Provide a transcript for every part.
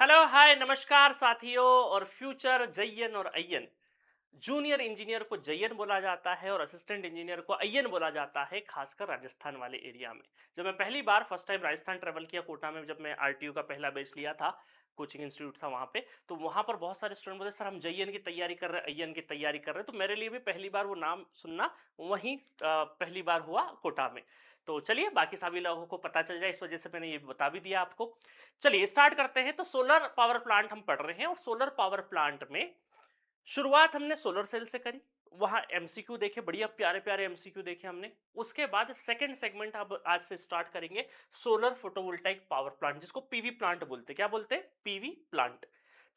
Hello hi नमस्कार साथियों और फ्यूचर जयन और अय्यन। जूनियर इंजीनियर को जयन बोला जाता है और असिस्टेंट इंजीनियर को अय्यन बोला जाता है, खासकर राजस्थान वाले एरिया में। जब मैं पहली बार फर्स्ट टाइम राजस्थान ट्रेवल किया कोटा में, जब मैं आरटीयू का पहला बैच लिया था, कोचिंग इंस्टीट्यूट था वहां पे, तो वहां पर बहुत सारे स्टूडेंट बोले सर हम जयन की तैयारी कर रहे हैं, अय्यन की तैयारी कर रहे हैं। तो मेरे लिए भी पहली बार वो नाम सुनना वहीं पहली बार हुआ कोटा में। तो चलिए बाकी सभी लोगों को पता चल जाए, इस वजह से मैंने ये बता भी दिया आपको। चलिए स्टार्ट करते हैं। तो सोलर पावर प्लांट हम पढ़ रहे हैं और सोलर पावर प्लांट में शुरुआत हमने सोलर सेल से करी। वहां एमसीक्यू देखे, बढ़िया प्यारे प्यारे एमसीक्यू देखे हमने। उसके बाद सेकंड सेगमेंट अब आज से स्टार्ट करेंगे, सोलर फोटोवोल्टाइक पावर प्लांट, जिसको पीवी प्लांट बोलते हैं। क्या बोलते हैं? PV plant.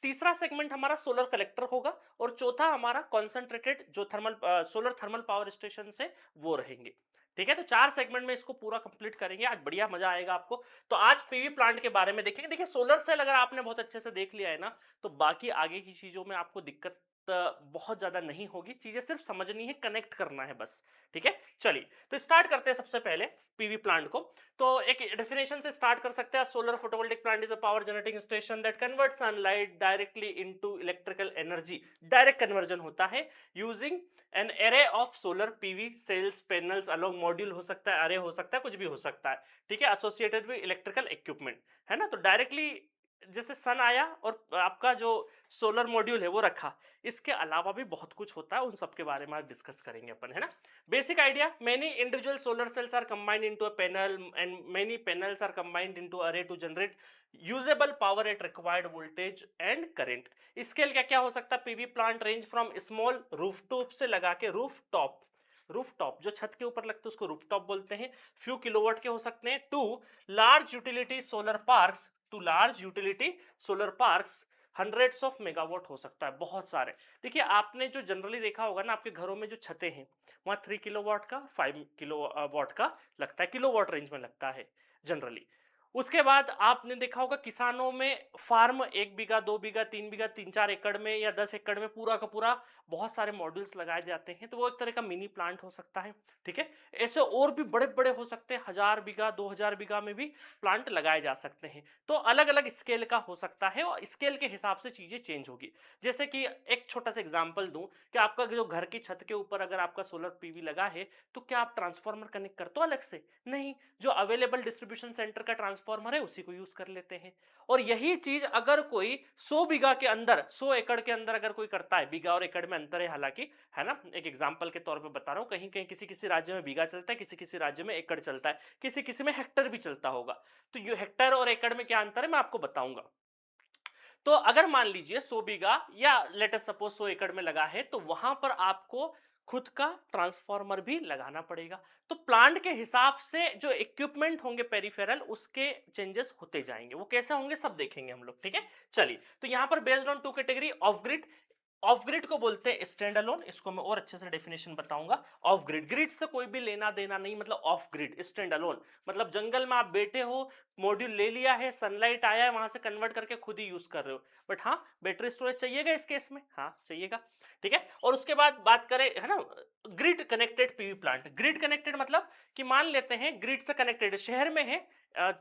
तीसरा सेगमेंट हमारा सोलर कलेक्टर होगा और चौथा हमारा कॉन्सेंट्रेटेड जो thermal solar thermal power station से वो रहेंगे। ठीक है, तो चार सेगमेंट में इसको पूरा कंप्लीट करेंगे आज, बढ़िया मजा आएगा आपको। तो आज पीवी प्लांट के बारे में देखेंगे। देखिए सोलर सेल अगर आपने बहुत अच्छे से देख लिया है ना, तो बाकी आगे की चीजों में आपको दिक्कत बहुत ज्यादा नहीं होगी। चीजें सिर्फ समझनी है, कनेक्ट करना है बस। ठीक है, चलिए तो स्टार्ट करते हैं सबसे पहले पीवी प्लांट को। तो एक डेफिनेशन से स्टार्ट कर सकते हैं। Solar photovoltaic plant is a power generating station that convert sunlight directly into electrical energy. Direct conversion होता है using an array of solar PV sales panels along. Module हो सकता है, अरे हो सकता है, कुछ भी हो सकता है। ठीक है, एसोसिएटेड विद इलेक्ट्रिकल इक्विपमेंट, है ना। तो डायरेक्टली जैसे सन आया और आपका जो सोलर मॉड्यूल है वो रखा, इसके अलावा भी बहुत कुछ होता है, उन सब के बारे में आज डिस्कस करेंगे अपन, है ना। Basic idea, many individual solar cells are combined into a panel and many panels are combined into array to generate usable power at required voltage and current. Scale क्या क्या हो सकता है? PV plant range from small rooftop से लगा के rooftop, rooftop जो छत के ऊपर लगते हैं उसको रूफटॉप बोलते हैं, फ्यू किलोवाट के हो सकते हैं, two large utility solar parks, two large utility solar parks hundreds of megawatt हो सकता है, बहुत सारे। देखिए आपने जो जनरली देखा होगा ना, आपके घरों में जो छतें हैं वहां 3 किलोवाट का, 5 किलोवाट का लगता है, किलोवाट रेंज में लगता है जनरली। उसके बाद आपने देखा होगा किसानों में फार्म 1 बीघा 2 बीघा 3 बीघा 3-4 एकड़ में या 10 एकड़ में पूरा का पूरा बहुत सारे मॉड्यूल्स लगाए जाते हैं, तो वो एक तरह का मिनी प्लांट हो सकता है। ठीक है, ऐसे और भी बड़े बड़े हो सकते हैं, 1000 बीघा 2000 बीघा में भी प्लांट लगाए जा सकते हैं। तो अलग अलग स्केल का हो सकता है और स्केल के हिसाब से चीजें चेंज होगी। जैसे कि एक छोटा सा एग्जांपल दूं कि आपका जो घर की छत के ऊपर अगर आपका सोलर पीवी लगा है, तो क्या आप ट्रांसफार्मर कनेक्ट करते हो अलग से? नहीं, जो अवेलेबल डिस्ट्रीब्यूशन सेंटर का ट्रांसफार्मर है उसी को यूज कर लेते हैं। और यही चीज अगर कोई 100 बीघा के अंदर, 100 एकड़ के अंदर अगर कोई करता है, बीघा और एकड़ में अंतर है हालांकि, है ना, एक एग्जांपल के तौर पे बता रहा हूं, कहीं कहीं किसी किसी राज्य में बीघा चलता है, किसी किसी राज्य में एकड़ चलता है, किसी किसी में हेक्टर भी चलता होगा। तो ये हेक्टर और एकड़ में क्या अंतर है मैं आपको बताऊंगा। तो अगर मान लीजिए 100 बीघा या लेटेस्ट सपोज 100 एकड़ में लगा है, तो वहां पर आपको खुद का ट्रांसफार्मर भी लगाना पड़ेगा। तो प्लांट के हिसाब से जो इक्विपमेंट होंगे पेरिफेरल, उसके चेंजेस होते जाएंगे। वो कैसे होंगे सब देखेंगे हम लोग। ठीक है, चलिए तो यहां पर based on two category, off grid, off grid को बोलते हैं स्टैंड अलोन, इसको मैं और अच्छे से डेफिनेशन बताऊंगा। ऑफ ग्रिड, ग्रिड से कोई भी लेना देना नहीं, मतलब ऑफ ग्रिड स्टैंड अलोन, मतलब जंगल में आप बैठे हो, मॉड्यूल ले लिया है, सनलाइट आया है, वहां से कन्वर्ट करके खुद ही यूज कर रहे हो, बट हाँ बैटरी स्टोरेज चाहिएगा इस केस में, हाँ चाहिएगा। ठीक है, और उसके बाद बात करें, है ना, grid connected PV plant. Grid connected मतलब कि मान लेते हैं ग्रिड से कनेक्टेड, शहर में है,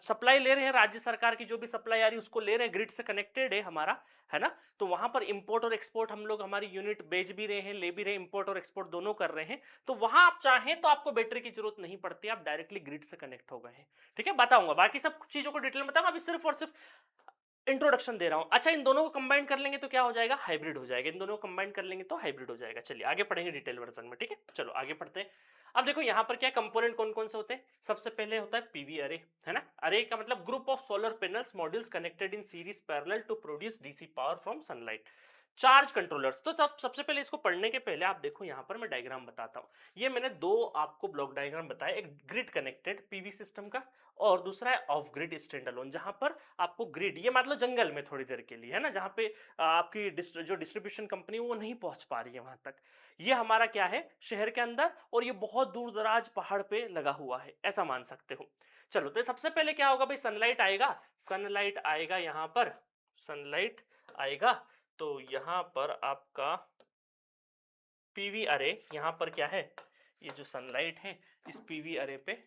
सप्लाई ले रहे हैं, राज्य सरकार की जो भी सप्लाई आ रही है उसको ले रहे हैं, ग्रिड से कनेक्टेड है हमारा, है ना। तो वहां पर इंपोर्ट और एक्सपोर्ट हम लोग हमारी यूनिट बेच भी रहे हैं, ले भी रहे हैं, इंपोर्ट और एक्सपोर्ट दोनों कर रहे हैं। तो वहां आप चाहें तो आपको बैटरी की जरूरत नहीं पड़ती, आप डायरेक्टली ग्रिड से कनेक्ट हो गए हैं। ठीक है, बताऊंगा बाकी सब चीजों को डिटेल में बताऊंगा, अभी सिर्फ और सिर्फ इंट्रोडक्शन दे रहा हूं। अच्छा, इन दोनों को कंबाइन कर लेंगे तो क्या हो जाएगा? हाइब्रिड हो जाएगा। इन दोनों को कंबाइन कर लेंगे तो हाइब्रिड हो जाएगा। चलिए आगे पढ़ेंगे डिटेल वर्जन में। ठीक है, चलो आगे पढ़ते हैं। अब देखो यहां पर क्या कंपोनेंट कौन कौन से होते हैं। सबसे पहले होता है पीवी अरे, है ना। अरे का मतलब group of solar panels modules connected in series parallel to produce DC power from sunlight. Charge controllers, तो सबसे पहले इसको पढ़ने के पहले आप देखो यहां पर मैं डायग्राम बताता हूं। ये मैंने दो आपको ब्लॉक डायग्राम बताया, एक ग्रिड कनेक्टेड पीवी सिस्टम का और दूसरा है ऑफ ग्रिड स्टैंड अलोन, जहां पर आपको ग्रिड, ये मतलब जंगल में थोड़ी देर के लिए, है ना, जहां पे आपकी जो डिस्ट्रीब्यूशन कंपनी वो नहीं पहुंच पा रही है वहां तक। ये हमारा क्या है, शहर के अंदर, और ये बहुत दूर दराज पहाड़ पे लगा हुआ है, ऐसा मान सकते हो। चलो तो सबसे पहले क्या होगा भाई, सनलाइट आएगा, सनलाइट आएगा यहां पर, सनलाइट आएगा, तो यहां पर आपका पीवी अरे, यहां पर क्या है, ये जो सनलाइट है इस पीवी अरे पे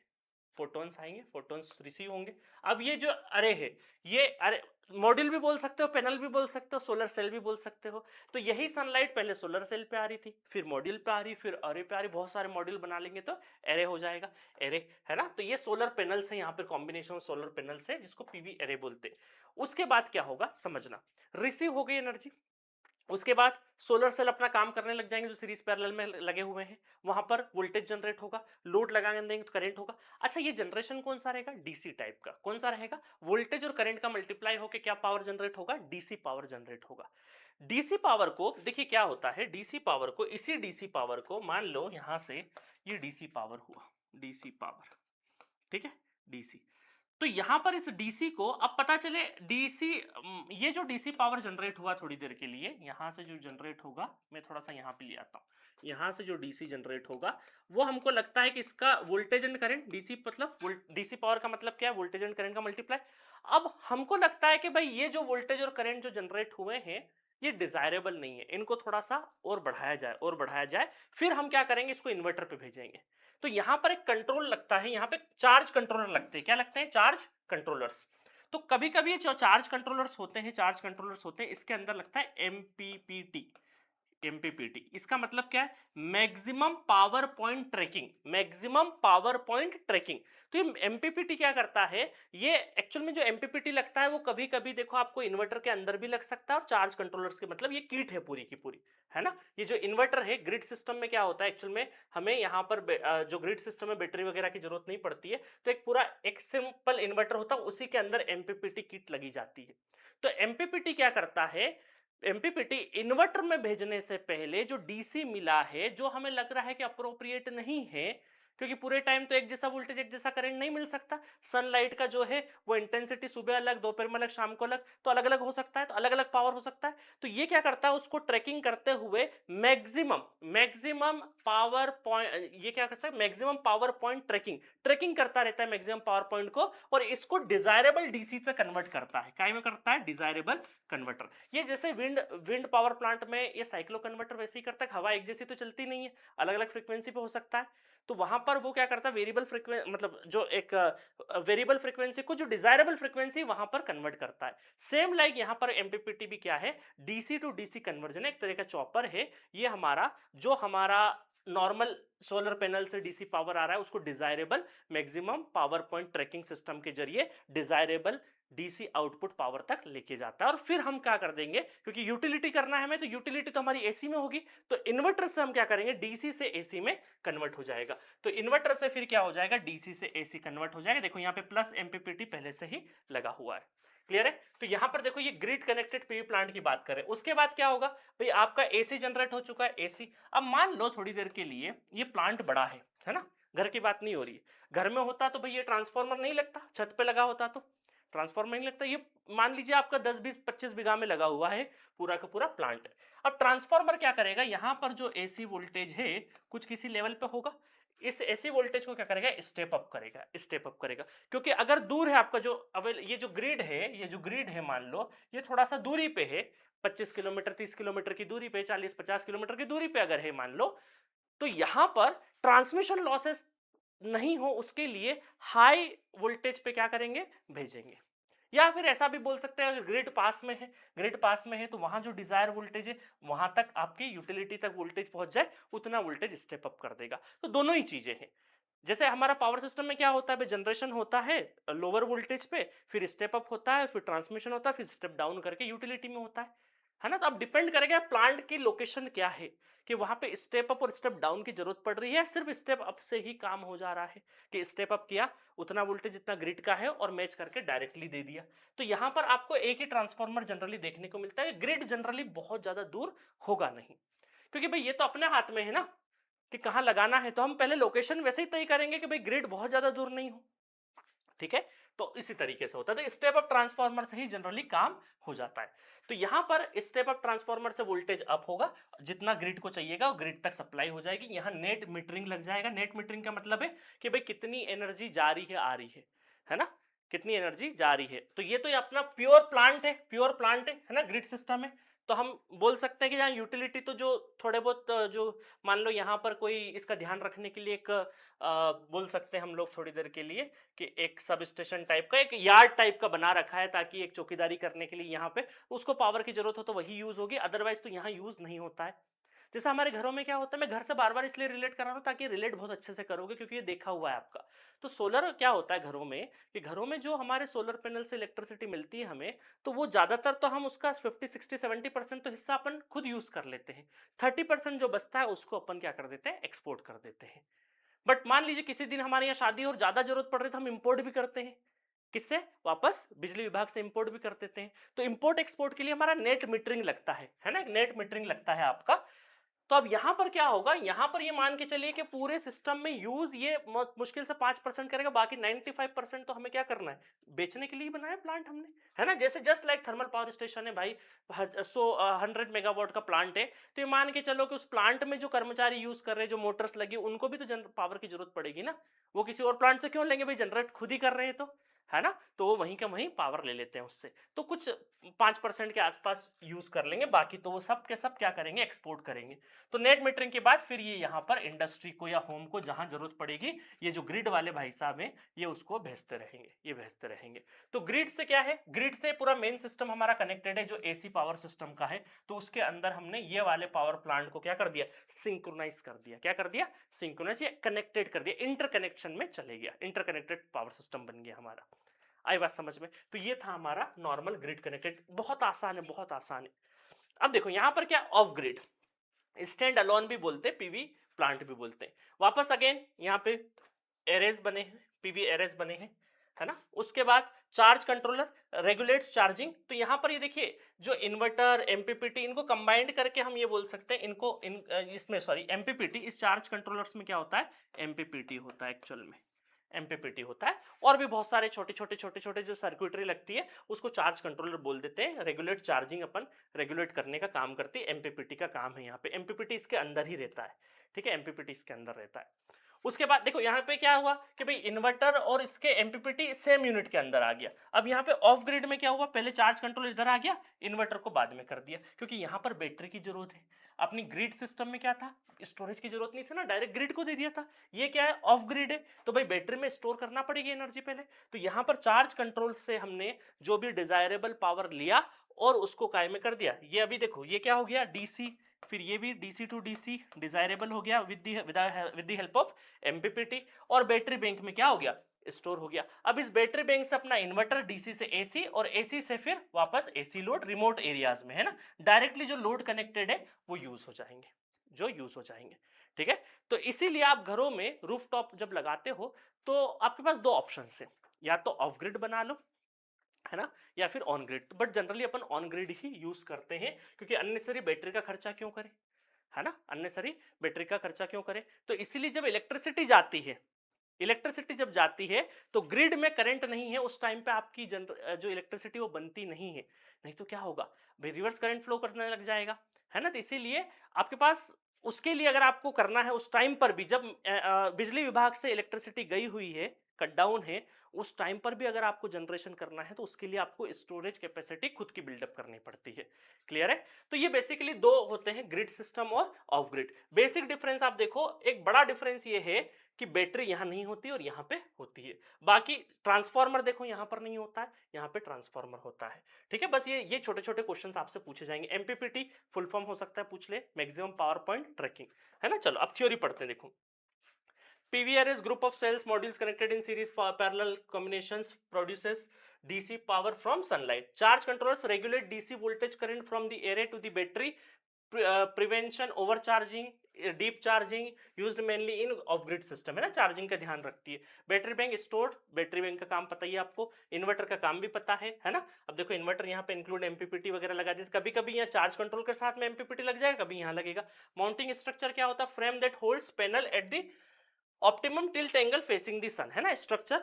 फोटॉन्स आएंगे, फोटॉन्स रिसीव होंगे। अब ये जो अरे है, ये अरे मॉड्यूल भी बोल सकते हो, पैनल भी बोल सकते हो, सोलर सेल भी बोल सकते हो। तो यही सनलाइट पहले सोलर सेल पे आ रही थी, फिर मॉड्यूल पे आ रही, फिर अरे पे आ रही, बहुत सारे मॉड्यूल बना लेंगे तो एरे हो जाएगा। एरे है ना, तो ये सोलर पैनल से, यहाँ पे कॉम्बिनेशन सोलर पैनल से, जिसको पीवी एरे बोलते हैं। उसके बाद क्या होगा समझना, रिसीव हो गई एनर्जी, उसके बाद सोलर सेल अपना काम करने लग जाएंगे जो सीरीज पैरेलल में लगे हुए हैं, वहां पर वोल्टेज जनरेट होगा, लोड लगाएंगे तो करंट होगा। अच्छा, ये जनरेशन कौन सा रहेगा, डीसी टाइप का। कौन सा रहेगा, वोल्टेज और करंट का मल्टीप्लाई होकर क्या पावर जनरेट होगा, डीसी पावर जनरेट होगा। डीसी पावर को देखिए क्या होता है, डीसी पावर को, इसी डीसी पावर को मान लो यहां से ये डीसी पावर हुआ, डीसी पावर, ठीक है, डीसी। तो यहां पर इस डीसी को अब पता चले डीसी, ये जो डीसी पावर जनरेट हुआ थोड़ी देर के लिए, यहां से जो जनरेट होगा, मैं थोड़ा सा यहां पे ले आता हूं, यहां से जो डीसी जनरेट होगा वो हमको लगता है कि इसका वोल्टेज एंड करंट, डीसी मतलब डीसी पावर का मतलब क्या है, वोल्टेज एंड करंट का मल्टीप्लाई। अब हमको लगता है कि भाई ये जो वोल्टेज और करंट जो जनरेट हुए हैं ये डिजायरेबल नहीं है, इनको थोड़ा सा और बढ़ाया जाए, और बढ़ाया जाए, फिर हम क्या करेंगे, इसको इन्वर्टर पे भेजेंगे। तो यहां पर एक कंट्रोल लगता है, यहां पे चार्ज कंट्रोलर लगते हैं, क्या लगते हैं, चार्ज कंट्रोलर्स। तो कभी कभी ये जो चार्ज कंट्रोलर्स होते हैं, चार्ज कंट्रोलर्स होते हैं, इसके अंदर लगता है एमपीपीटी। एमपीपीटी इसका मतलब क्या है, maximum power point trekking, maximum power point trekking. तो ये एमपीपीटी क्या करता है, ये एक्चुअल में जो एमपीपीटी लगता है वो कभी कभी देखो आपको इन्वर्टर के अंदर भी लग सकता है, और चार्ज कंट्रोलर्स के, मतलब ये किट है पूरी की पूरी, है ना। ये जो इन्वर्टर है, ग्रिड सिस्टम में क्या होता है एक्चुअल में, हमें यहाँ पर जो ग्रिड सिस्टम में बैटरी वगैरह की जरूरत नहीं पड़ती है, तो एक पूरा एक सिंपल इन्वर्टर होता है, उसी के अंदर एमपीपीटी किट लगी जाती है। तो एमपीपीटी क्या करता है, एमपीपीटी इन्वर्टर में भेजने से पहले जो डीसी मिला है, जो हमें लग रहा है कि अप्रोप्रिएट नहीं है, क्योंकि पूरे टाइम तो एक जैसा वोल्टेज एक जैसा करंट नहीं मिल सकता, सनलाइट का जो है वो इंटेंसिटी सुबह अलग, दोपहर में अलग, शाम को अलग, तो अलग अलग हो सकता है, तो अलग अलग पावर हो सकता है। तो ये क्या करता है, उसको ट्रैकिंग करते हुए मैक्सिमम मैक्सिमम पावर पॉइंट, ये क्या करता है, maximum power point tracking, tracking करता रहता है मैक्सिमम पावर पॉइंट को, और इसको डिजायरेबल डीसी से कन्वर्ट करता है, काय में करता है, डिजायरेबल कन्वर्टर। ये जैसे विंड विंड पावर प्लांट में ये साइक्लो कन्वर्टर वैसे ही करता है, हवा एक जैसी तो चलती नहीं है, अलग अलग फ्रीक्वेंसी पे हो सकता है, तो वहां पर वो क्या करता है, वेरिएबल फ्रीक्वेंसी, मतलब जो एक वेरिएबल फ्रीक्वेंसी को जो डिजायरेबल फ्रीक्वेंसी वहां पर कन्वर्ट करता है। सेम लाइक यहां पर एमपीपीटी भी क्या है, डीसी टू डीसी कन्वर्जन है, एक तरह का चॉपर है ये हमारा, जो हमारा नॉर्मल सोलर पैनल से डीसी पावर आ रहा है उसको desirable maximum power point tracking system के जरिए डिजायरेबल डीसी आउटपुट पावर तक लेके जाता है। और फिर हम क्या कर देंगे, क्योंकि यूटिलिटी करना है हमें, तो यूटिलिटी तो हमारी एसी में होगी, तो इन्वर्टर से हम क्या करेंगे, डीसी से एसी में कन्वर्ट हो जाएगा। तो इन्वर्टर से फिर क्या हो जाएगा, डीसी से एसी कन्वर्ट हो जाएगा। देखो यहाँ पे प्लस एमपीपीटी पहले से ही लगा हुआ है, क्लियर है। तो यहां पर देखो ये ग्रिड कनेक्टेड पीवी प्लांट की बात करें, उसके बाद क्या होगा भाई, आपका एसी जनरेट हो चुका है, एसी। अब मान लो थोड़ी देर के लिए ये प्लांट बड़ा है ना, घर की बात नहीं हो रही है, घर में होता तो भाई ये ट्रांसफार्मर नहीं लगता, छत पे लगा होता तो ट्रांसफार्मर नहीं लगता, ये मान लीजिए आपका 10-20-25 बीघा में लगा हुआ है पूरा का पूरा प्लांट। अब ट्रांसफार्मर क्या करेगा, यहां पर जो एसी वोल्टेज है कुछ किसी लेवल पे होगा, इस एसी वोल्टेज को क्या करेगा, स्टेप अप करेगा, स्टेप अप करेगा। क्योंकि अगर दूर है आपका जो ये जो ग्रिड है, ये जो ग्रिड है मान लो ये थोड़ा सा दूरी पे है, 25 किलोमीटर 30 किलोमीटर की दूरी पे, 40-50 किलोमीटर की दूरी पे अगर है मान लो, तो यहां पर ट्रांसमिशन लॉसेस नहीं हो उसके लिए हाई वोल्टेज पे क्या करेंगे, भेजेंगे। या फिर ऐसा भी बोल सकते हैं अगर ग्रिड पास में है, ग्रिड पास में है तो वहां जो डिजायर वोल्टेज है वहां तक आपकी यूटिलिटी तक वोल्टेज पहुंच जाए, उतना वोल्टेज स्टेप अप कर देगा। तो दोनों ही चीजें हैं। जैसे हमारा पावर सिस्टम में क्या होता है, जनरेशन होता है लोअर वोल्टेज पे, फिर स्टेप अप होता है, फिर ट्रांसमिशन होता है, फिर स्टेप डाउन करके यूटिलिटी में होता है ना। तो अब डिपेंड करेगा प्लांट की लोकेशन क्या है, कि वहां पे स्टेप अप और स्टेप डाउन की जरूरत पड़ रही है, सिर्फ स्टेप अप से ही काम हो जा रहा है, कि स्टेप अप किया उतना वोल्टेज जितना ग्रिड का है और मैच करके डायरेक्टली दे दिया। तो यहां पर आपको एक ही ट्रांसफार्मर जनरली देखने को मिलता है, ग्रिड जनरली बहुत ज्यादा दूर होगा नहीं, क्योंकि भाई ये तो अपने हाथ में है ना कि कहां लगाना है, तो हम पहले लोकेशन वैसे ही तय करेंगे कि भाई ग्रिड बहुत ज्यादा दूर नहीं हो, ठीक है। तो इसी तरीके से होता है, तो स्टेप अप ट्रांसफार्मर से ही जनरली काम हो जाता है। तो यहां पर स्टेप अप ट्रांसफार्मर से वोल्टेज अप होगा, जितना ग्रिड को चाहिएगा वो ग्रिड तक सप्लाई हो जाएगी। यहां नेट मीटरिंग लग जाएगा। नेट मीटरिंग का मतलब है कि भाई कितनी एनर्जी जा रही है आ रही है ना, कितनी एनर्जी जा रही है। तो ये तो ये अपना प्योर प्लांट है ना, ग्रिड सिस्टम है। तो हम बोल सकते हैं कि यहाँ यूटिलिटी तो जो थोड़े बहुत जो मान लो यहाँ पर कोई इसका ध्यान रखने के लिए एक बोल सकते हैं हम लोग थोड़ी देर के लिए कि एक सब स्टेशन टाइप का, एक यार्ड टाइप का बना रखा है, ताकि एक चौकीदारी करने के लिए यहाँ पे उसको पावर की जरूरत हो तो वही यूज होगी, अदरवाइज तो यहाँ यूज नहीं होता है। जैसे हमारे घरों में क्या होता है, मैं घर से बार बार इसलिए रिलेट कर रहा हूँ ताकि रिलेट बहुत अच्छे से करोगे, क्योंकि ये देखा हुआ है आपका। तो सोलर क्या होता है घरों में, कि घरों में जो हमारे सोलर पैनल से इलेक्ट्रिसिटी मिलती है हमें, तो वो ज्यादातर तो हम उसका 50 60 70% तो हिस्सा अपन खुद यूज कर लेते हैं। 30% जो बचता है उसको अपन क्या कर देते हैं, एक्सपोर्ट कर देते हैं। बट मान लीजिए किसी दिन हमारे यहाँ शादी और ज्यादा जरूरत पड़ रही है तो हम इंपोर्ट भी करते हैं। किससे? वापस बिजली विभाग से इंपोर्ट भी कर देते हैं। तो इंपोर्ट एक्सपोर्ट के लिए हमारा नेट मीटरिंग लगता है ना, नेट मीटरिंग लगता है आपका। तो अब यहां पर क्या होगा, यहां पर ये मान के चलिए कि पूरे सिस्टम में यूज ये मुश्किल से 5% करेगा, बाकी 95% तो हमें क्या करना है, बेचने के लिए बनाया प्लांट हमने, है ना। जैसे just like thermal power station है भाई, 100 मेगावाट का प्लांट है, तो ये मान के चलो कि उस प्लांट में जो कर्मचारी यूज कर रहे हैं, जो मोटर्स लगी, उनको भी तो पावर की जरूरत पड़ेगी ना। वो किसी और प्लांट से क्यों लेंगे भाई, जनरेट खुद ही कर रहे हैं तो, है ना। तो वो वहीं का वहीं पावर ले लेते हैं उससे, तो कुछ 5% के आसपास यूज कर लेंगे, बाकी तो वो सब के सब क्या करेंगे, एक्सपोर्ट करेंगे। तो नेट मीटरिंग के बाद फिर ये यहाँ पर इंडस्ट्री को या होम को जहां जरूरत पड़ेगी, ये जो ग्रिड वाले भाई साहब हैं ये उसको भेजते रहेंगे, ये भेजते रहेंगे। तो ग्रिड से क्या है, ग्रिड से पूरा मेन सिस्टम हमारा कनेक्टेड है जो एसी पावर सिस्टम का है। तो उसके अंदर हमने ये वाले पावर प्लांट को क्या कर दिया, सिंक्रोनाइज कर दिया। क्या कर दिया, सिंक्रोनाइज, या कनेक्टेड कर दिया, इंटरकनेक्शन में चले गया, इंटरकनेक्टेड पावर सिस्टम बन गया हमारा। आई बात समझ में। तो ये था हमारा नॉर्मल ग्रिड कनेक्टेड, बहुत आसान है, बहुत आसान है। अब देखो यहां पर क्या, ऑफ ग्रिड, स्टैंड अलोन भी बोलते हैं, पीवी प्लांट भी बोलते हैं। वापस अगेन यहाँ पे एरेज बने हैं, पीवी एरेज बने हैं, है ना। उसके बाद चार्ज कंट्रोलर रेगुलेट्स चार्जिंग। तो यहां पर ये देखिए जो इन्वर्टर, एमपीपीटी, इनको कंबाइंड करके हम ये बोल सकते हैं, इनको इसमें सॉरी एमपीपीटी, इस चार्ज कंट्रोलर्स में क्या होता है, एमपीपीटी होता है एक्चुअल में, एमपीपीटी होता है। और भी बहुत सारे छोटे छोटे जो सर्किटरी लगती है उसको चार्ज कंट्रोलर बोल देते हैं। रेगुलेट चार्जिंग अपन रेगुलेट करने का काम करती है, एमपीपीटी का काम है। यहाँ पे एमपीपीटी इसके अंदर ही रहता है, ठीक है, एमपीपीटी इसके अंदर रहता है। उसके बाद देखो यहाँ पे क्या हुआ कि भाई इन्वर्टर और इसके एमपीपीटी सेम यूनिट के अंदर आ गया। अब यहाँ पे ऑफ ग्रिड में क्या हुआ, पहले चार्ज कंट्रोल इधर आ गया, इन्वर्टर को बाद में कर दिया, क्योंकि यहाँ पर बैटरी की जरूरत है। अपनी ग्रिड सिस्टम में क्या था, स्टोरेज की जरूरत नहीं थी ना, डायरेक्ट ग्रिड को दे दिया था। ये क्या है, ऑफ ग्रिड है, तो भाई बैटरी में स्टोर करना पड़ेगी एनर्जी पहले। तो यहाँ पर चार्ज कंट्रोल से हमने जो भी डिजायरेबल पावर लिया और उसको काय में कर दिया। ये अभी देखो ये क्या हो गया, डीसी, फिर ये भी डीसी टू डीसी डिजायरेबल हो गया with the help of MPPT. और बैटरी बैंक में क्या हो गया, स्टोर हो गया। अब इस बैटरी बैंक से अपना इन्वर्टर, डीसी से एसी, और एसी से फिर वापस एसी लोड रिमोट एरियाज में, है ना, डायरेक्टली जो लोड कनेक्टेड है वो यूज हो जाएंगे, जो यूज हो जाएंगे, ठीक है। तो इसीलिए आप घरों में रूफटॉप जब लगाते हो तो आपके पास दो ऑप्शन है, या तो ऑफ ग्रिड बना लो, है ना, या फिर on grid. But generally upon on grid he use करते हैं, क्योंकि अननेसेसरी बैटरी का खर्चा क्यों करें, है ना, अननेसेसरी बैटरी का खर्चा क्यों करें। तो इसीलिए जब इलेक्ट्रिसिटी जाती है, इलेक्ट्रिसिटी जब जाती है तो ग्रिड में करंट नहीं है उस टाइम पे, आपकी जो इलेक्ट्रिसिटी वो बनती नहीं है। नहीं तो क्या होगा भाई, रिवर्स करंट फ्लो करने लग जाएगा, है ना। तो इसीलिए आपके पास उसके लिए अगर आपको करना है उस टाइम पर भी, जब बिजली विभाग से इलेक्ट्रिसिटी गई हुई है, कट डाउन है, उस टाइम पर भी अगर आपको जनरेशन करना है तो उसके लिए आपको स्टोरेज कैपेसिटी खुद की बिल्डअप करनी पड़ती है। क्लियर है। तो ये बेसिकली दो होते हैं, ग्रिड सिस्टम और ऑफ ग्रिड। बेसिक डिफरेंस आप देखो, एक बड़ा डिफरेंस ये है कि बैटरी यहां नहीं होती और यहां पे होती है। बाकी ट्रांसफार्मर देखो यहां पर नहीं होता है, यहां पे ट्रांसफार्मर होता है, ठीक है। बस ये छोटे छोटे क्वेश्चंस आपसे पूछे जाएंगे। एमपीपीटी फुल फॉर्म हो सकता है, पूछ ले, मैक्सिमम पावर पॉइंट ट्रैकिंग, है ना। चलो अब थ्योरी पढ़ते हैं, देखो। PVR is group of cells modules connected in series parallel combinations produces DC power from sunlight. Charge controllers regulate DC voltage current from the array to the battery. Prevention overcharging, deep charging used mainly in off grid system, है ना, charging का ध्यान रखती है। Battery bank stored, battery bank का काम पता ही है आपको, इन्वर्टर का काम भी पता है ना। अब देखो इन्वर्टर यहाँ पे इंक्लूड एमपीपीटी वगैरह लगा दी, कभी कभी यहाँ चार्ज कंट्रोल के साथ में एमपीपीटी लग जाएगा, कभी यहाँ लगेगा। माउंटिंग स्ट्रक्चर क्या होता है, frame that holds panel at the optimum tilt angle facing the sun, है ना। स्ट्रक्चर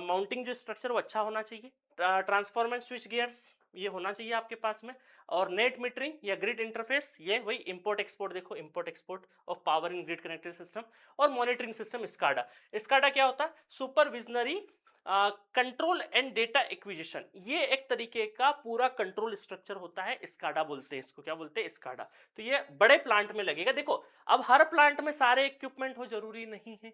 माउंटिंग जो स्ट्रक्चर वो अच्छा होना चाहिए। ट्रांसफॉर्मर स्विच गियर्स ये होना चाहिए आपके पास में। और नेट मीटरिंग या ग्रिड इंटरफेस, ये वही इंपोर्ट एक्सपोर्ट, देखो import export of power in grid connected system. और मॉनिटरिंग सिस्टम स्काडा। स्काडा क्या होता है? सुपरविजनरी कंट्रोल एंड डेटा एक्विजिशन। ये एक तरीके का पूरा कंट्रोल स्ट्रक्चर होता है, स्काडा बोलते हैं इसको। क्या बोलते हैं? स्काडा। तो ये बड़े प्लांट में लगेगा। देखो अब हर प्लांट में सारे इक्विपमेंट हो जरूरी नहीं है,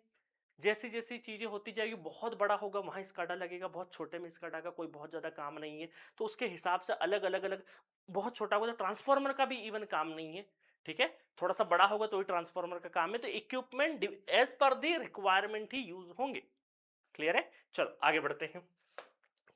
जैसी जैसी चीजें होती जाएगी, बहुत बड़ा होगा वहां स्काडा लगेगा, बहुत छोटे में स्काडा का कोई बहुत ज्यादा काम नहीं है, तो उसके हिसाब से अलग अलग अलग। बहुत छोटा होगा तो ट्रांसफार्मर का भी इवन काम नहीं है, ठीक है। थोड़ा सा बड़ा होगा तो भी ट्रांसफार्मर का काम है। तो equipment as per the requirement ही यूज होंगे। क्लियर है? चलो आगे बढ़ते हैं।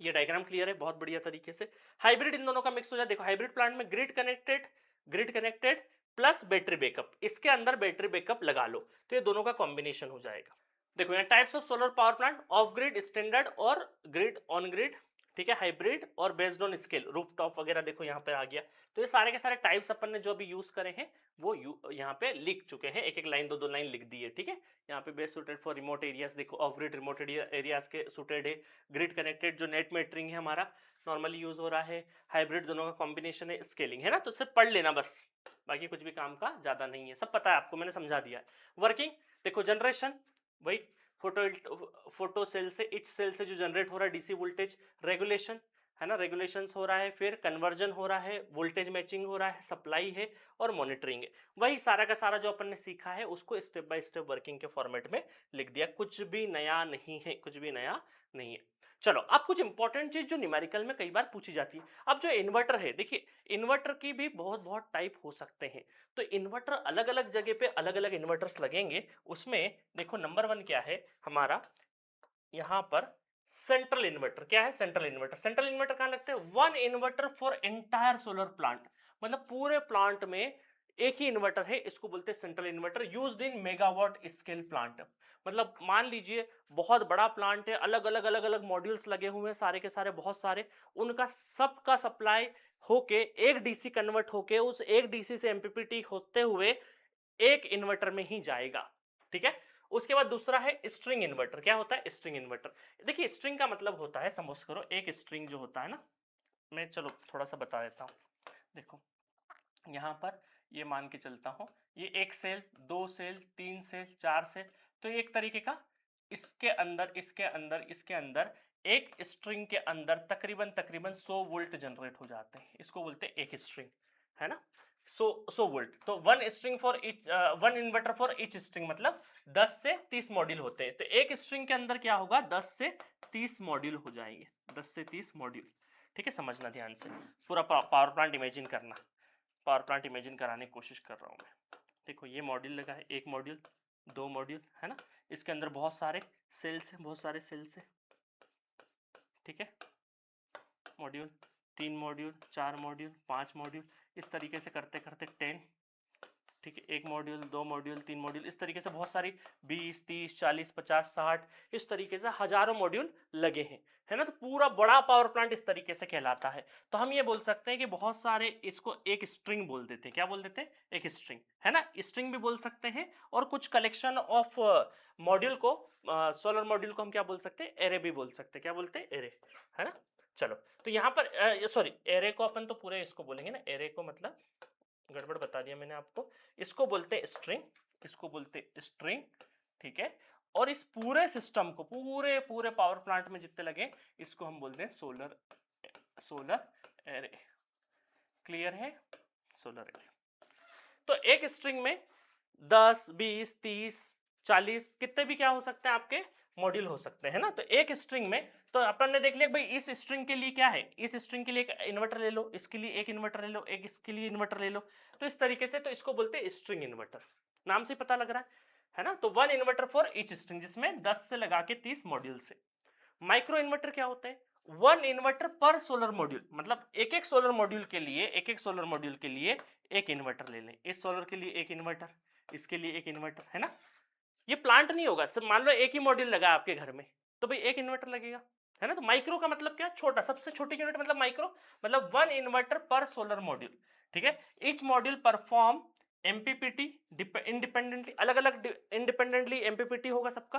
ये डायग्राम क्लियर है बहुत बढ़िया तरीके से। हाइब्रिड इन दोनों का मिक्स हो जाए। देखो हाइब्रिड प्लांट में grid connected plus battery backup, इसके अंदर बैटरी बैकअप लगा लो, तो ये दोनों का कॉम्बिनेशन हो जाएगा। देखो यहाँ types of solar power plant, of grid, standard और ग्रिड ऑन ग्रिड, ठीक है, हाइब्रिड और बेस्ड ऑन स्केल, रूफटॉप वगैरह देखो यहाँ पे आ गया। तो ये सारे के सारे टाइप्स अपन ने जो भी यूज करे हैं वो यहाँ पे लिख चुके हैं, एक एक लाइन दो दो लाइन लिख दी है, ठीक है। यहाँ पे best suited for remote areas, देखो ऑफ ग्रिड रिमोट एरियाज के सुटेड है। ग्रिड कनेक्टेड जो नेट मीटरिंग है हमारा नॉर्मली यूज हो रहा है। हाइब्रिड दोनों का कॉम्बिनेशन है, स्केलिंग है ना, तो सिर्फ पढ़ लेना बस, बाकी कुछ भी काम का ज्यादा नहीं है, सब पता है आपको, मैंने समझा दिया है। वर्किंग देखो, जनरेशन वही फोटो सेल से, इच सेल से जो जनरेट हो रहा है डीसी वोल्टेज, रेगुलेशन है ना, रेगुलेशंस हो रहा है, फिर कन्वर्जन हो रहा है, वोल्टेज मैचिंग हो रहा है, सप्लाई है और मॉनिटरिंग है। वही सारा का सारा जो अपन ने सीखा है उसको स्टेप बाय स्टेप वर्किंग के फॉर्मेट में लिख दिया, कुछ भी नया नहीं है, कुछ भी नया नहीं है। चलो अब कुछ इंपॉर्टेंट चीज जो न्यूमेरिकल में कई बार पूछी जाती है। अब जो इन्वर्टर है, देखिए इन्वर्टर की भी बहुत बहुत टाइप हो सकते हैं, तो इन्वर्टर अलग अलग जगह पे अलग अलग इन्वर्टर्स लगेंगे। उसमें देखो नंबर 1 क्या है हमारा, यहां पर सेंट्रल इन्वर्टर। क्या है? Central inverter. सेंट्रल इन्वर्टर कहां लगते हैं? 1 inverter for entire solar plant, मतलब पूरे प्लांट में एक ही इन्वर्टर है, इसको बोलते हैं central inverter, used in megawatt scale plant. मतलब मान लीजिए बहुत बड़ा प्लांट है, अलग अलग अलग अलग मॉड्यूल्स लगे हुए हैं, सारे के सारे बहुत सारे, उनका सबका सप्लाई होके एक डीसी कन्वर्ट होके उस एक डीसी से एमपीपीटी होते हुए एक इन्वर्टर में ही जाएगा, ठीक है। उसके बाद दूसरा है स्ट्रिंग इन्वर्टर। क्या होता है? String inverter. देखिए स्ट्रिंग का मतलब होता है, समझ करो एक स्ट्रिंग जो होता है ना, मैं चलो थोड़ा सा बता देता हूं। देखो यहां पर ये मान के चलता हूं, ये एक सेल, दो सेल, तीन सेल, चार सेल, तो ये एक तरीके का, इसके अंदर इसके अंदर इसके अंदर एक स्ट्रिंग के अंदर तकरीबन तकरीबन 100 वोल्ट जनरेट हो जाते हैं, इसको बोलते हैं एक स्ट्रिंग, है ना। 100 वोल्ट। तो one string for each, one inverter for each string, मतलब 10 से 30 मॉड्यूल होते हैं। तो एक स्ट्रिंग के अंदर क्या होगा? 10 से 30 मॉड्यूल हो जाएंगे, 10 से 30 मॉड्यूल, ठीक है। समझना ध्यान से, पूरा पावर प्लांट इमेजिन करना, पावर प्लांट इमेजिन कराने की कोशिश कर रहा हूं मैं। देखो ये मॉड्यूल लगा है, एक मॉड्यूल, दो मॉड्यूल, है ना, इसके अंदर बहुत सारे सेल्स हैं, बहुत सारे सेल्स हैं, ठीक है। मॉड्यूल, 3 मॉड्यूल, 4 मॉड्यूल, 5 मॉड्यूल, इस तरीके से करते करते 10, ठीक है, एक मॉड्यूल, दो मॉड्यूल, 3 मॉड्यूल, इस तरीके से बहुत सारी 20 30 40 50 60, इस तरीके से हजारों मॉड्यूल लगे हैं, है ना। तो पूरा बड़ा पावर प्लांट इस तरीके से कहलाता है। तो हम ये बोल सकते हैं कि बहुत सारे, इसको एक स्ट्रिंग बोल देते हैं। क्या बोल देते हैं? एक स्ट्रिंग, है ना, स्ट्रिंग भी बोल सकते हैं। और कुछ कलेक्शन ऑफ मॉड्यूल को, सोलर मॉड्यूल को हम क्या बोल सकते हैं? एरे भी बोल सकते हैं। क्या बोलते हैं? एरे, है ना। चलो तो यहाँ पर सॉरी, एरे को अपन तो पूरे इसको बोलेंगे ना, एरे को मतलब गड़बड़ बता दिया मैंने आपको, इसको बोलते हैं स्ट्रिंग, इसको बोलते हैं स्ट्रिंग, ठीक है। और इस पूरे सिस्टम को, पूरे पूरे पावर प्लांट में जितने लगे, इसको हम बोलते हैं सोलर एरे। क्लियर है? Solar array. तो एक स्ट्रिंग में 10 20 30 40 कितने भी क्या हो सकते हैं आपके? मॉड्यूल हो सकते हैं ना। तो एक स्ट्रिंग में, तो अपन ने देख लिया भाई इस स्ट्रिंग के लिए क्या है, इस स्ट्रिंग के लिए एक इन्वर्टर ले लो, इसके लिए एक इन्वर्टर ले लो, एक इसके लिए इन्वर्टर ले लो, तो इस तरीके से, तो इसको बोलते हैं स्ट्रिंग इन्वर्टर, नाम से पता लग रहा है ना। तो 1 इन्वर्टर फॉर ईच स्ट्रिंग, जिसमें 10 से लगा के 30 मॉड्यूल से। माइक्रो इन्वर्टर क्या होते हैं? 1 इन्वर्टर पर सोलर मॉड्यूल, मतलब एक एक सोलर मॉड्यूल के लिए, एक एक सोलर मॉड्यूल के लिए एक इन्वर्टर ले लें। इस सोलर के लिए एक इन्वर्टर, इसके लिए एक इन्वर्टर, है ना। ये प्लांट नहीं होगा, सिर्फ मान लो एक ही मॉड्यूल लगा आपके घर में, तो भाई एक इन्वर्टर लगेगा, है ना। तो माइक्रो का मतलब क्या? छोटा, सबसे छोटी यूनिट मतलब माइक्रो, मतलब 1 इन्वर्टर पर सोलर मॉड्यूल, ठीक है। Each module perform MPPT independently, अलग अलग इंडिपेंडेंटली एमपीपीटी होगा सबका।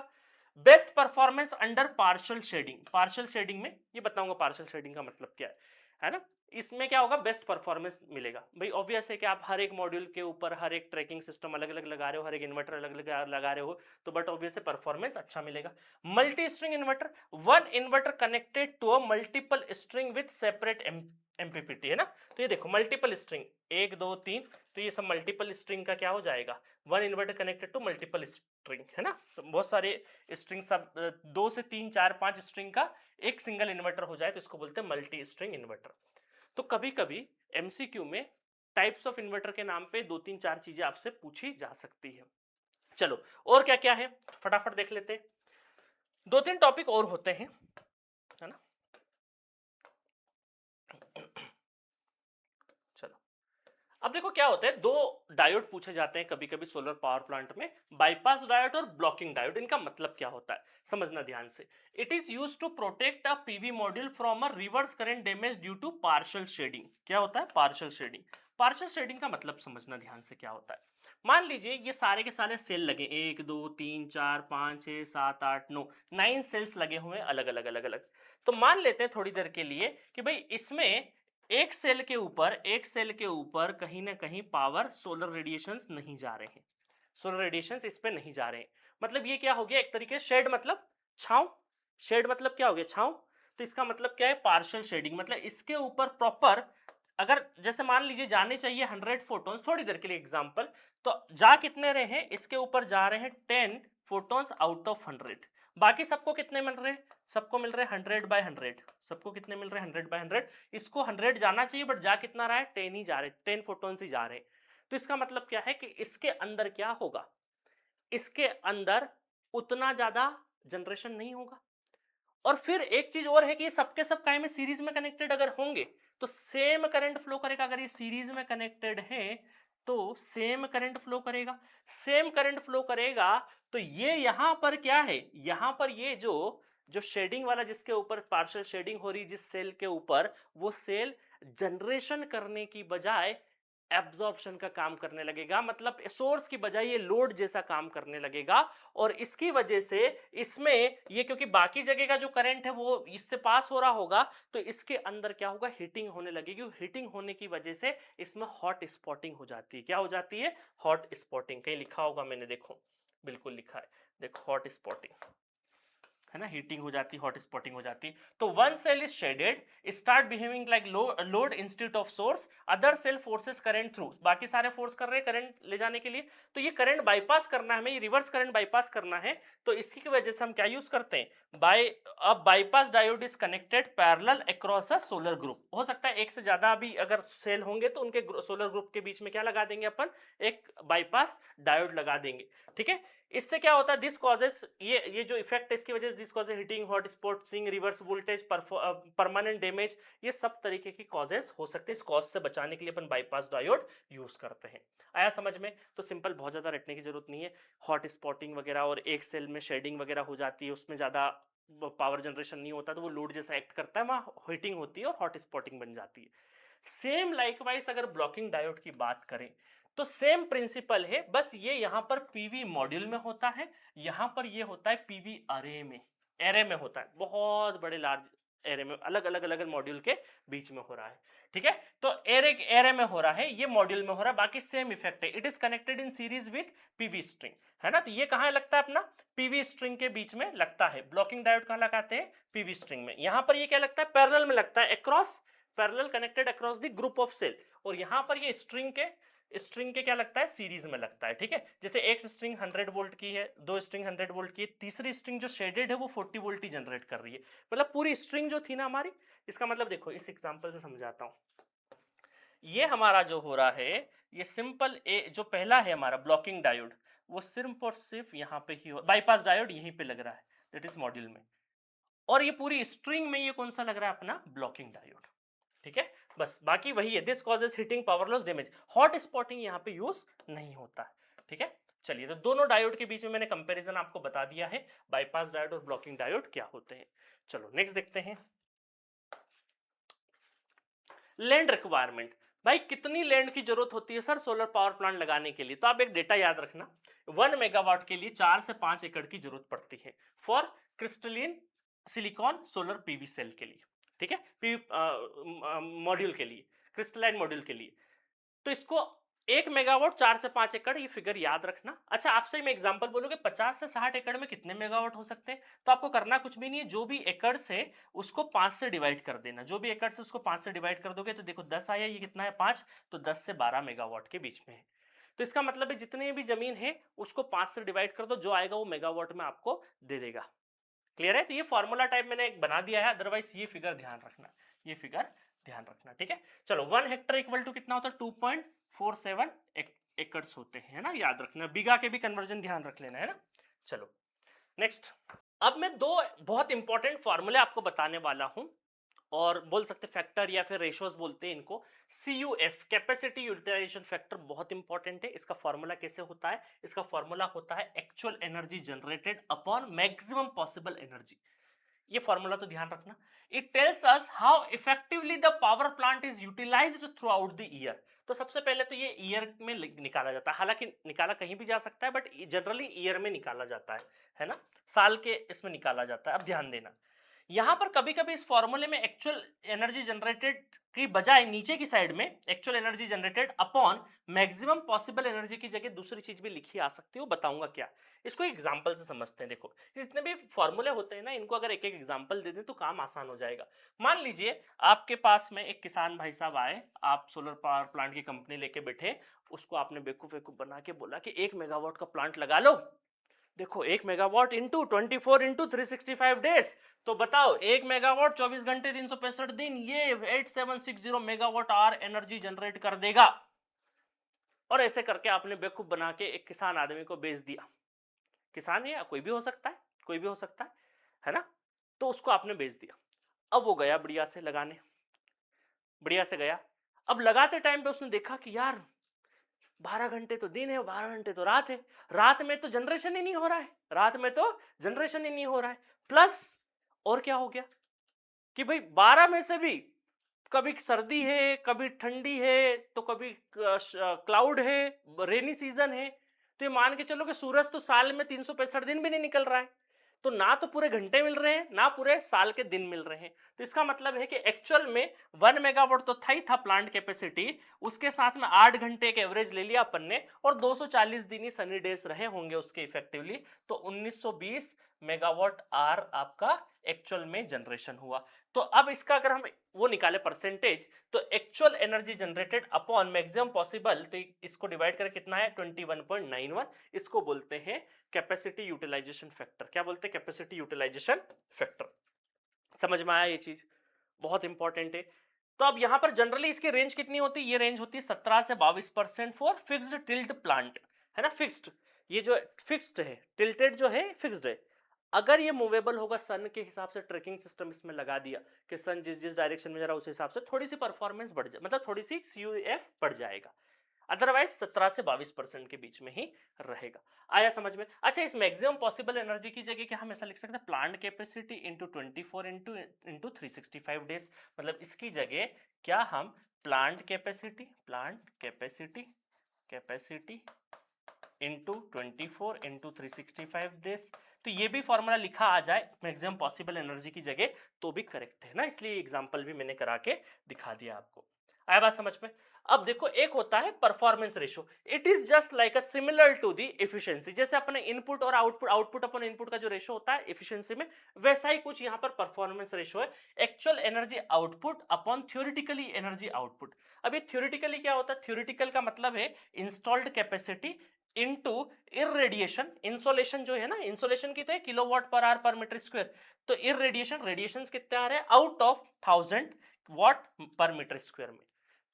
Best performance under partial shading, partial shading में ये बताऊंगा पार्शियल शेडिंग का मतलब क्या है ना। इसमें क्या होगा, बेस्ट परफॉर्मेंस मिलेगा। भाई ऑब्वियस है कि आप हर एक मॉड्यूल के ऊपर हर एक ट्रैकिंग सिस्टम अलग अलग लगा रहे हो, हर एक इन्वर्टर अलग अलग लगा रहे हो, तो बट ऑब्वियस है परफॉर्मेंस अच्छा मिलेगा। Multi string inverter, one inverter connected to a multiple string with separate MPPT, है ना। तो ये देखो मल्टीपल स्ट्रिंग 1 2 3, तो ये सब मल्टीपल स्ट्रिंग का क्या हो जाएगा, one inverter connected to multiple string, है ना। तो बहुत सारे स्ट्रिंग, सब 2 से 3 4 5 स्ट्रिंग का एक सिंगल इन्वर्टर हो जाए तो इसको बोलते हैं मल्टी स्ट्रिंग इन्वर्टर। तो कभी कभी एमसीक्यू में टाइप्स ऑफ इन्वर्टर के नाम पे 2 3 4 चीजें आपसे पूछी जा सकती है। चलो और क्या क्या है फटाफट देख लेते हैं, 2 3 टॉपिक और होते हैं, है ना। चलो अब देखो क्या होता है, 2 डायोड पूछे जाते हैं कभी कभी सोलर पावर प्लांट में, बाईपास डायोड और ब्लॉकिंग डायोड। इनका मतलब क्या होता है समझना ध्यान से। It is used to protect a PV module from a reverse current damage due to partial shading. क्या होता है पार्शियल शेडिंग, पार्शियल शेडिंग का मतलब समझना ध्यान से क्या होता है। मान लीजिए ये सारे के सारे सेल लगे 1 2 3 4 5 6 7 8 9 9 सेल्स लगे हुए हैं अलग अलग अलग अलग। तो मान लेते हैं थोड़ी देर के लिए कि भाई इसमें एक सेल के ऊपर कहीं ना कहीं पावर सोलर रेडिएशंस नहीं जा रहे हैं, सोलर रेडिएशंस इस पे नहीं जा रहे हैं। मतलब ये क्या हो गया, एक तरीके से शेड मतलब छांव, शेड मतलब क्या हो गया छांव। तो इसका मतलब क्या है पार्शियल शेडिंग, मतलब इसके ऊपर प्रॉपर, अगर जैसे मान लीजिए जाने चाहिए 100 फोटोन्स, थोड़ी देर के लिए एग्जांपल, तो जा कितने रहे हैं, इसके ऊपर जा रहे हैं 10 फोटोन्स आउट ऑफ 100। बाकी सबको कितने मिल रहे हैं, सबको मिल रहे हैं 100/100, सबको कितने मिल रहे हैं 100/100। इसको 100 जाना चाहिए बट जा कितना रहा है 10 ही जा रहे, 10 फोटोन्स ही जा रहे हैं। तो इसका मतलब क्या है कि इसके अंदर क्या होगा, इसके अंदर उतना ज्यादा जनरेशन नहीं होगा। और फिर एक चीज और है कि ये सबके सब काय में सीरीज में कनेक्टेड अगर होंगे तो सेम करंट फ्लो करेगा। अगर ये सीरीज में कनेक्टेड है तो सेम करंट फ्लो करेगा, सेम करंट फ्लो करेगा। तो ये यहां पर क्या है, यहां पर ये जो जो शेडिंग वाला जिसके ऊपर पार्शियल शेडिंग हो रही जिस सेल के ऊपर, वो सेल जनरेशन करने की बजाय एब्जॉर्प्शन का काम करने लगेगा, मतलब सोर्स की बजाय ये लोड जैसा काम करने लगेगा। और इसकी वजह से इसमें ये, क्योंकि बाकी जगह का जो करंट है वो इससे पास हो रहा होगा, तो इसके अंदर क्या होगा हीटिंग होने लगेगी। हीटिंग होने की वजह से इसमें हॉट स्पॉटिंग हो जाती है। क्या हो जाती है, हॉट स्पॉटिंग। कहीं लिखा होगा मैंने, देखो बिल्कुल लिखा है, देखो हॉट स्पॉटिंग, है ना, हीटिंग हो जाती, हॉट स्पॉटिंग हो जाती। तो one cell is shaded, start behaving like load instead of source, other cell forces current through, बाकी सारे फोर्स कर रहे हैं करंट ले जाने के लिए। तो ये करंट बाईपास करना है हमें, ये रिवर्स करंट बाईपास करना है। तो इसी की वजह से हम क्या यूज करते हैं, bypass diode is connected parallel across a solar group. हो सकता है एक से ज्यादा भी अगर सेल होंगे तो उनके सोलर ग्रुप के बीच में क्या लगा देंगे अपन, एक बाईपास डायोड लगा देंगे, ठीक है। इससे क्या होता है, दिस कॉजेस, ये जो इफेक्ट है इसकी वजह से this causes heating, hot spotting, reverse voltage, permanent damage, ये सब तरीके की कॉजेस हो सकते हैं। इस कॉज से बचाने के लिए अपन बाईपास डायोड यूज करते हैं। आया समझ में। तो सिंपल, बहुत ज्यादा रटने की जरूरत नहीं है। हॉट स्पॉटिंग वगैरह और एक सेल में शेडिंग वगैरह हो जाती है, उसमें ज्यादा पावर जनरेशन नहीं होता तो वो लोड जैसा एक्ट करता है, वहां हीटिंग होती है और हॉट स्पॉटिंग बन जाती है। सेम लाइकवाइज अगर ब्लॉकिंग डायोड की बात करें तो सेम प्रिंसिपल है, बस ये यहां पर पीवी मॉड्यूल में होता है, यहां पर ये होता है पीवी अरे में, एरे में होता है, बहुत बड़े लार्ज एरे में, अलग अलग अलग मॉड्यूल के बीच में हो रहा है, ठीक है। तो एरे एरे में हो रहा है, ये मॉड्यूल में हो रहा है, बाकी सेम इफेक्ट है। It is connected in series with PV string, है ना। तो ये कहां लगता है अपना, पीवी स्ट्रिंग के बीच में लगता है। ब्लॉकिंग डायोड कहां लगाते हैं, पीवी स्ट्रिंग में। यहां पर ये क्या लगता है, पैरेलल में लगता है, across, parallel connected across the group of cell. और यहां पर ये स्ट्रिंग के क्या लगता है, सीरीज में लगता है, ठीक है। जैसे एक स्ट्रिंग 100 वोल्ट की है, दो स्ट्रिंग 100 वोल्ट की है, तीसरी स्ट्रिंग जो शेडेड है वो 40 वोल्ट ही जनरेट कर रही है। मतलब पूरी स्ट्रिंग जो थी ना हमारी, इसका मतलब देखो इस एग्जांपल से समझाता हूं। ये हमारा जो हो रहा है, ये सिंपल जो पहला है हमारा ब्लॉकिंग डायोड, वो सिर्फ और सिर्फ यहाँ पे ही, बाईपास डायोड यहीं पे लग रहा है, दैट इज मॉड्यूल में। और ये पूरी स्ट्रिंग में ये कौन सा लग रहा है, अपना ब्लॉकिंग डायोड, ठीक है। बस बाकी वही है, this causes heating, power loss, damage. Hot spotting यहाँ पे यूज नहीं होता है, ठीक है। चलिए, तो दोनों डायोड के बीच में मैंने कंपैरिजन आपको बता दिया है, बाईपास डायोड और ब्लॉकिंग डायोड क्या होते हैं। चलो नेक्स्ट देखते हैं, लैंड रिक्वायरमेंट। भाई कितनी लैंड की जरूरत होती है सर सोलर पावर प्लांट लगाने के लिए, तो आप एक डेटा याद रखना, 1 मेगावाट के लिए 4 से 5 एकड़ की जरूरत पड़ती है for crystalline silicon solar PV cell के लिए, ठीक है, पी मॉड्यूल के लिए, क्रिस्टलाइन मॉड्यूल के लिए। तो इसको 1 मेगावाट 4 से 5 एकड़, ये फिगर याद रखना। अच्छा, आपसे मैं एग्जांपल बोलूंगे 50 से 60 एकड़ में कितने मेगावाट हो सकते हैं, तो आपको करना कुछ भी नहीं है, जो भी एकड़ से उसको 5 से डिवाइड कर देना। जो भी एकड़ से उसको 5 से डिवाइड कर दोगे तो देखो 10 आया, ये कितना है 5, तो 10 से 12 मेगावाट के बीच में है। तो इसका मतलब है जितनी भी जमीन है उसको 5 से डिवाइड कर दो, जो आएगा वो मेगावाट में आपको दे देगा। क्लियर है? तो ये फॉर्मूला टाइप मैंने एक बना दिया है, अदरवाइज ये फिगर ध्यान रखना, ये फिगर ध्यान रखना, ठीक है। चलो 1 हेक्टर इक्वल टू कितना होता है, 2.47 एकड़्स होते हैं ना, याद रखना। बीघा के भी कन्वर्जन ध्यान रख लेना है ना। चलो नेक्स्ट, अब मैं दो बहुत इंपॉर्टेंट फॉर्मूले आपको बताने वाला हूं, और बोल सकते फैक्टर या फिर रेशोज बोलते हैं इनको। CUF, कैपेसिटी यूटिलाइजेशन फैक्टर, बहुत इंपॉर्टेंट है। इसका फॉर्मूला कैसे होता है, इसका फॉर्मूला होता है actual energy generated upon maximum possible energy. ये फॉर्मूला तो ध्यान रखना। It tells us how effectively the power plant is utilized throughout the year. तो सबसे पहले तो ये ईयर में निकाला जाता है, हालांकि निकाला कहीं भी जा सकता है, बट जनरली ईयर में निकाला जाता है ना, साल के इसमें निकाला जाता है। अब ध्यान देना, यहां पर कभी कभी इस फॉर्मूले में एक्चुअल एनर्जी जनरेटेड की बजाय नीचे की साइड में actual energy generated upon maximum possible energy की जगह दूसरी चीज भी लिखी आ सकती है, वो बताऊंगा क्या। इसको एग्जांपल से समझते हैं। देखो जितने भी फॉर्मूले होते हैं ना, इनको अगर एक एक एग्जांपल दे दें तो काम आसान हो जाएगा। मान लीजिए आपके पास में एक किसान भाई साहब आए, आप सोलर पावर प्लांट की कंपनी लेके बैठे, उसको आपने बेवकूफ बेवकूफ बना के बोला कि 1 मेगावाट का प्लांट लगा लो। देखो 1 मेगावाट इंटू 24 इंटू 365 डेज, तो बताओ 1 मेगावाट 24 घंटे 365 दिन, ये 8760 मेगावाट आवर एनर्जी जनरेट कर देगा। और ऐसे करके आपने बेवकूफ बना के एक किसान आदमी को बेच दिया। किसान या कोई भी हो सकता है, कोई भी हो सकता है ना। तो उसको आपने बेच दिया। अब वो गया बढ़िया से लगाने, बढ़िया से गया। अब लगाते टाइम पे उसने देखा कि यार 12 घंटे तो दिन है, 12 घंटे तो रात है, रात में तो जनरेशन ही नहीं हो रहा है, रात में तो जनरेशन ही नहीं हो रहा है। प्लस और क्या हो गया कि भाई 12 में से भी कभी सर्दी है, कभी ठंडी है, तो कभी क्लाउड है, रेनी सीजन है। तो ये मान के चलो कि सूरज तो साल में 365 दिन भी नहीं निकल रहा है, तो ना तो पूरे घंटे मिल रहे हैं, ना पूरे साल के दिन मिल रहे हैं। तो इसका मतलब है कि एक्चुअल में 1 मेगावाट तो था ही था प्लांट कैपेसिटी, उसके साथ में 8 घंटे के एवरेज ले लिया अपन ने, और 240 दिन ही सनी डेज रहे होंगे उसके इफेक्टिवली, तो 1920 मेगावाट आर आपका एक्चुअल में जनरेशन हुआ। तो अब इसका अगर हम वो निकाले परसेंटेज, तो actual energy generated upon maximum possible, तो इसको डिवाइड करके कितना है 21.91, इसको बोलते हैं कैपेसिटी यूटिलाइजेशन फैक्टर। क्या बोलते हैं, कैपेसिटी यूटिलाइजेशन फैक्टर। समझ में आया ये चीज, बहुत इंपॉर्टेंट है। तो अब यहां पर जनरली इसकी रेंज कितनी होती है, ये रेंज होती है 17 से 22% फॉर फिक्स्ड टिल्ट प्लांट, है ना। फिक्स्ड, ये जो फिक्स्ड है, टिल्टेड जो है फिक्स्ड है। अगर ये मूवेबल होगा सन के हिसाब से, ट्रैकिंग सिस्टम इसमें लगा दिया कि सन जिस जिस डायरेक्शन में जा रहा है उस हिसाब से थोड़ी सी परफॉर्मेंस बढ़ जाए, मतलब थोड़ी सी CUF बढ़ जाएगा। अदरवाइज 17 से 22% के बीच में ही रहेगा। आया समझ में। अच्छा, इस मैक्सिमम पॉसिबल एनर्जी की जगह क्या हम ऐसा लिख सकते हैं, plant capacity into 24 into 365 days. मतलब इसकी जगह क्या हम plant capacity capacity into 24 into 365 days, तो ये भी फॉर्मूला लिखा आ जाए मैक्सिमम पॉसिबल एनर्जी की जगह, तो भी करेक्ट है ना। इसलिए एग्जांपल भी मैंने करा के दिखा दिया आपको। आया बात समझ में। अब देखो एक होता है performance ratio, it is just like a similar to the efficiency. जैसे अपने इनपुट और आउटपुट, आउटपुट अपॉन इनपुट का जो रेशो होता है एफिशिएंसी में, वैसा ही कुछ यहाँ पर परफॉर्मेंस रेशो है, actual energy output upon theoretically energy output. अब ये थ्योरेटिकली क्या होता है, थ्योरेटिकल का मतलब है इंस्टॉल्ड कैपेसिटी इनटू इररेडिएशन। इंसोलेशन जो है ना, इंसोलेशन की तो है किलोवाट पर आवर पर मीटर स्क्वायर, तो इररेडिएशन, रेडिएशंस कितने आ रहे हैं आउट ऑफ 1000 वाट पर मीटर स्क्वायर में।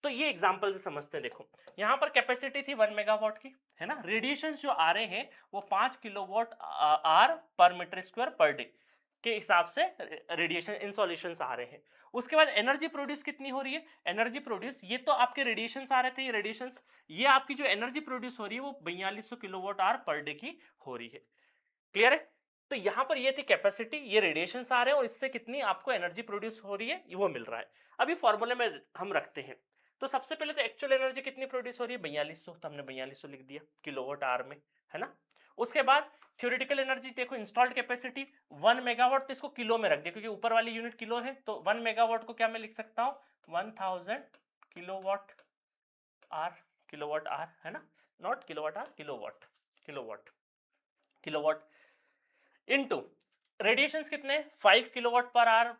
तो ये एग्जांपल से समझते हैं। देखो यहां पर कैपेसिटी थी 1 मेगावाट की, है ना। रेडिएशंस जो आ रहे हैं वो 5 किलोवाट आवर पर मीटर स्क्वायर पर डे के हिसाब से रेडिएशन इंसोलेशन आ रहे हैं। उसके बाद एनर्जी प्रोड्यूस कितनी हो रही है, एनर्जी प्रोड्यूस, ये तो आपके रेडिएशन आ रहे थे, ये रेडिएशन, ये आपकी जो एनर्जी प्रोड्यूस हो रही है वो 4200 किलोवाट आवर पर डे की हो रही है। क्लियर है। तो यहां पर ये थी कैपेसिटी, ये रेडिएशन आ रहे हैं और इससे कितनी आपको एनर्जी प्रोड्यूस हो रही है वो मिल रहा है। अभी फॉर्मूले में हम रखते हैं। तो सबसे पहले तो एक्चुअल एनर्जी कितनी प्रोड्यूस हो रही है 4200, तो हमने 4200 लिख दिया किलोवाट आवर में, है ना। उसके बाद थ्योरेटिकल एनर्जी देखो, इंस्टॉल्ड कैपेसिटी 1 मेगावाट, तो इसको किलो में रख दिया क्योंकि ऊपर वाली यूनिट किलो है, तो 1 मेगावाट को क्या मैं लिख सकता हूं 1000 किलोवाट आर, किलोवाट आर है ना, not kilowatt hour, kilowatt, kilowatt, kilowatt into radiations कितने 5 किलोवाट पर आर,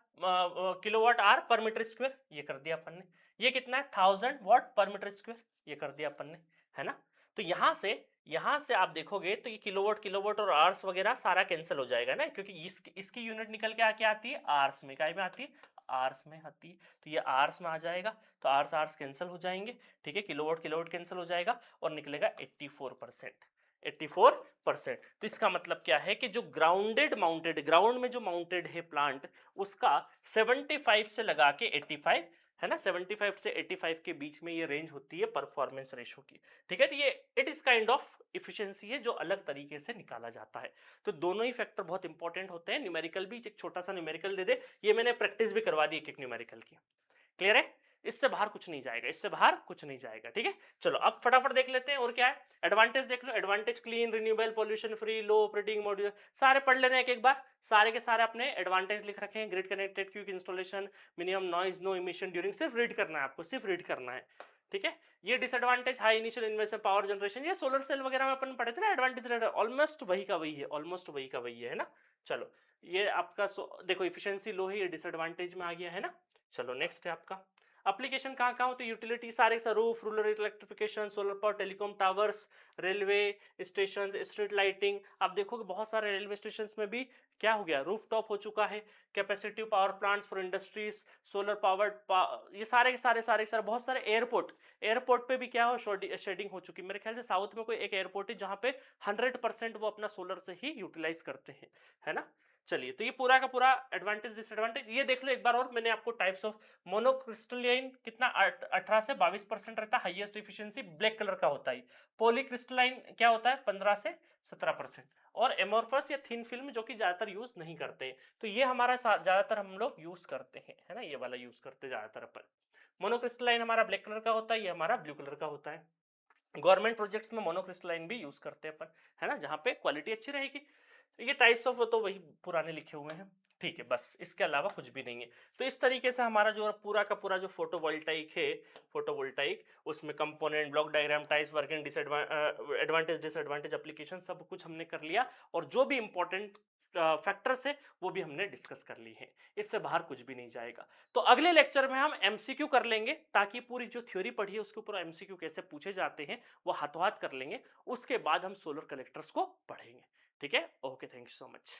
किलोवाट आर पर मीटर स्क्वायर, ये कर दिया अपन ने। ये कितना है 1000 वाट पर मीटर स्क्वायर, ये कर दिया अपन ने, है ना। तो यहां से आप देखोगे तो ये किलोवाट किलोवाट और आर्स वगैरह सारा कैंसिल हो जाएगा ना, क्योंकि इसकी यूनिट निकल के आके आती है आर्स में, काय में आती है आर्स में आती है, तो ये आर्स में आ जाएगा, तो आर्स आर्स कैंसिल हो जाएंगे, ठीक है, किलोवाट किलोवाट कैंसिल हो जाएगा और निकलेगा 84%, 84%। तो इसका मतलब क्या है कि जो ग्राउंडेड माउंटेड, ग्राउंड में जो माउंटेड है प्लांट, उसका 75 से लगा के 85 है ना, 75 से 85 के बीच में ये रेंज होती है परफॉर्मेंस रेशो की, ठीक है। तो ये it is kind of efficiency है जो अलग तरीके से निकाला जाता है। तो दोनों ही फैक्टर बहुत इंपॉर्टेंट होते हैं। न्यूमेरिकल भी, एक छोटा सा न्यूमेरिकल दे दे, ये मैंने प्रैक्टिस भी करवा दी एक न्यूमेरिकल की, क्लियर है। इससे बाहर कुछ नहीं जाएगा, इससे बाहर कुछ नहीं जाएगा, ठीक है। चलो अब फटाफट देख लेते हैं और क्या है। एडवांटेज देख लो, advantage clean, renewable, pollution free, low operating module, सारे पढ़ लेने एक एक बार, सारे के सारे अपने एडवांटेज लिख रखे हैं। Grid connected, quick installation, minimum noise, no emission during, सिर्फ रीड करना है आपको, सिर्फ रीड करना है, ठीक है। ये disadvantage, high initial investment, power generation, ये सोलर सेल वगैरह में अपन पढ़े थे ना, एडवांटेज ऑलमोस्ट वही का वही है, ऑलमोस्ट वही का वही है ना। चलो ये आपका देखो इफिशियंसी लो है, ये डिसएडवांटेज में आ गया है ना। चलो नेक्स्ट है आपका एप्लीकेशन कहाँ कहाँ होते हैं, यूटिलिटी सारे, roof, rural electrification, solar power, telecom towers, railway station, street lighting. आप देखोगे बहुत सारे रेलवे स्टेशन में भी क्या हो गया, रूफ टॉप हो चुका है, capacitive power plants for industries, solar powered, ये सारे के सारे बहुत सारे एयरपोर्ट, एयरपोर्ट पे भी क्या हो शेडिंग हो चुकी है। मेरे ख्याल से साउथ में कोई एक एयरपोर्ट है जहाँ पे 100% वो अपना सोलर से ही यूटिलाइज करते हैं, है ना। चलिए, तो ये पूरा का पूरा एडवांटेज डिसएडवांटेज ये देख लो एक बार और। मैंने आपको टाइप्स ऑफ मोनोक्रिस्टलाइन कितना 18 से 22% रहता है, हाईएस्ट एफिशिएंसी ब्लैक कलर का होता है। पॉलीक्रिस्टलाइन क्या होता है 15 से 17%, और एमोर्फस या थिन फिल्म जो कि ज्यादातर यूज नहीं करते हैं। तो ये हमारा ज्यादातर हम लोग यूज करते हैं, है ना, ये वाला यूज करते हैं ज्यादातर अपन। मोनोक्रिस्टलाइन हमारा ब्लैक कलर का होता है, ये हमारा ब्लू कलर का होता है। गवर्नमेंट प्रोजेक्ट्स में मोनोक्रिस्टलाइन भी यूज करते हैं अपन, है ना, जहाँ पे क्वालिटी अच्छी रहेगी। ये टाइप्स ऑफ तो वही पुराने लिखे हुए हैं, ठीक है, बस इसके अलावा कुछ भी नहीं है। तो इस तरीके से हमारा जो पूरा का पूरा जो फोटोवोल्टाइक है, फोटोवोल्टाइक, उसमें component, block diagram, types, working, advantage disadvantage, application, सब कुछ हमने कर लिया। और जो भी इंपॉर्टेंट फैक्टर्स है वो भी हमने डिस्कस कर ली है, इससे बाहर कुछ भी नहीं जाएगा। तो अगले लेक्चर में हम एमसीक्यू कर लेंगे, ताकि पूरी जो थ्योरी पढ़ी है उसके ऊपर एमसीक्यू कैसे पूछे जाते हैं वो हाथों हाथ कर लेंगे। उसके बाद हम सोलर कलेक्टर्स को पढ़ेंगे, ठीक है। Okay, thank you so much.